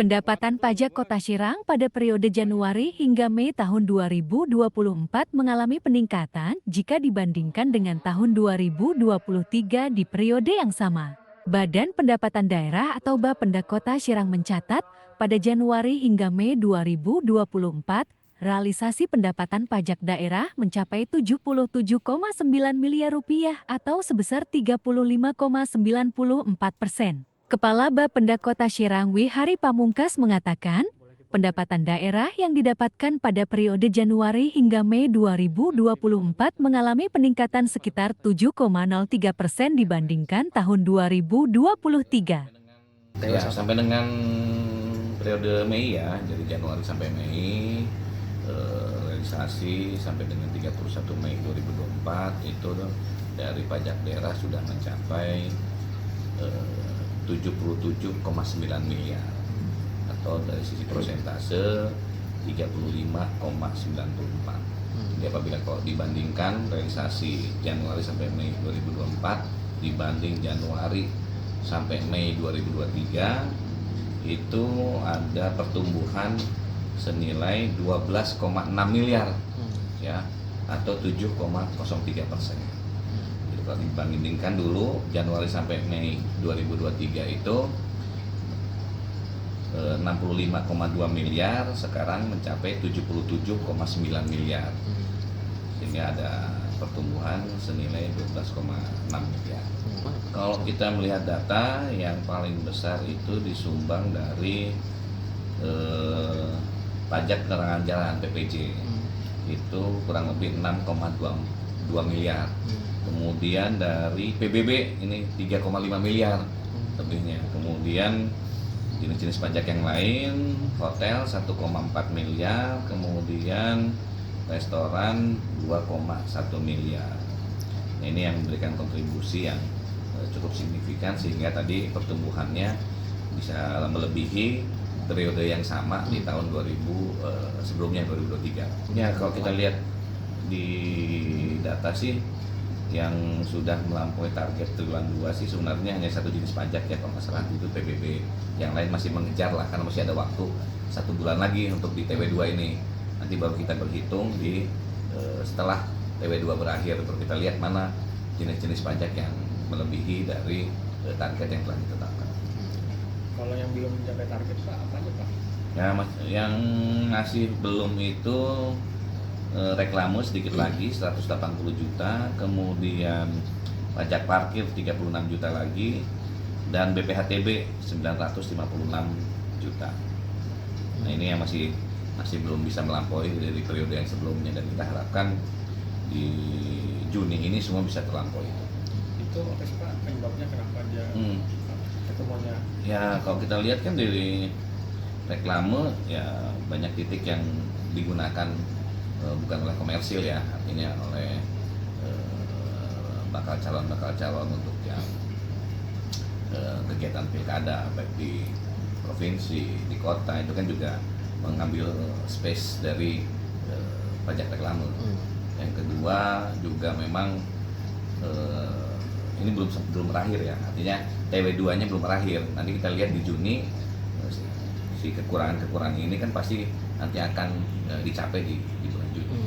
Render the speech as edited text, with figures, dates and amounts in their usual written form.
Pendapatan pajak Kota Serang pada periode Januari hingga Mei tahun 2024 mengalami peningkatan jika dibandingkan dengan tahun 2023 di periode yang sama. Badan Pendapatan Daerah atau Bapenda Kota Serang mencatat, pada Januari hingga Mei 2024, realisasi pendapatan pajak daerah mencapai Rp77,9 miliar atau sebesar 35,94%. Kepala Bapenda Kota Serang Wihari Pamungkas mengatakan, pendapatan daerah yang didapatkan pada periode Januari hingga Mei 2024 mengalami peningkatan sekitar 7,03% dibandingkan tahun 2023. Ya, sampai dengan periode Mei ya, dari Januari sampai Mei, realisasi sampai dengan 31 Mei 2024 itu dari pajak daerah sudah mencapai 77,9 miliar atau dari sisi persentase 35,94. Jadi apabila kalau dibandingkan realisasi Januari sampai Mei 2024 dibanding Januari sampai Mei 2023 itu ada pertumbuhan senilai 12,6 miliar ya atau 7,03%. Kalau dibandingkan dulu Januari sampai Mei 2023 itu 65,2 miliar, sekarang mencapai 77,9 miliar. Sehingga ada pertumbuhan senilai 12,6 miliar. Kalau kita melihat data yang paling besar itu disumbang dari pajak kendaraan jalan PPJ. Itu kurang lebih 6,2 miliar. Kemudian dari PBB ini 3,5 miliar lebihnya. Kemudian jenis-jenis pajak yang lain, hotel 1,4 miliar, kemudian restoran 2,1 miliar. Nah, ini yang memberikan kontribusi yang cukup signifikan sehingga tadi pertumbuhannya bisa melebihi periode yang sama di tahun 2000 sebelumnya 2023. Ya, kalau kita lihat di data sih yang sudah melampaui target triwulan 2 sih sebenarnya hanya satu jenis pajak ya kalau nggak salah itu PBB. Yang lain masih mengejar lah karena masih ada waktu 1 bulan lagi untuk di TW2 ini. Nanti baru kita berhitung di setelah TW2 berakhir baru kita lihat mana jenis-jenis pajak yang melebihi dari target yang telah ditetapkan. Kalau yang belum mencapai target Pak, apa aja Pak? Ya, yang masih belum itu reklame sedikit lagi 180 juta, kemudian pajak parkir 36 juta lagi, dan BPHTB 956 juta. Nah, ini yang masih belum bisa melampaui dari periode yang sebelumnya dan kita harapkan di Juni ini semua bisa terlampaui. Itu apa sih Pak penyebabnya kenapa dia ketemunya? Ya, kalau kita lihat kan dari reklame ya banyak titik yang digunakan bukan oleh komersil ya, artinya oleh bakal calon untuk yang kegiatan pilkada baik di provinsi, di kota itu kan juga mengambil space dari pajak reklame. Yang kedua juga memang ini belum berakhir ya, artinya TW2-nya belum berakhir. Nanti kita lihat di Juni si kekurangan ini kan pasti nanti akan dicapai di bulan Juni.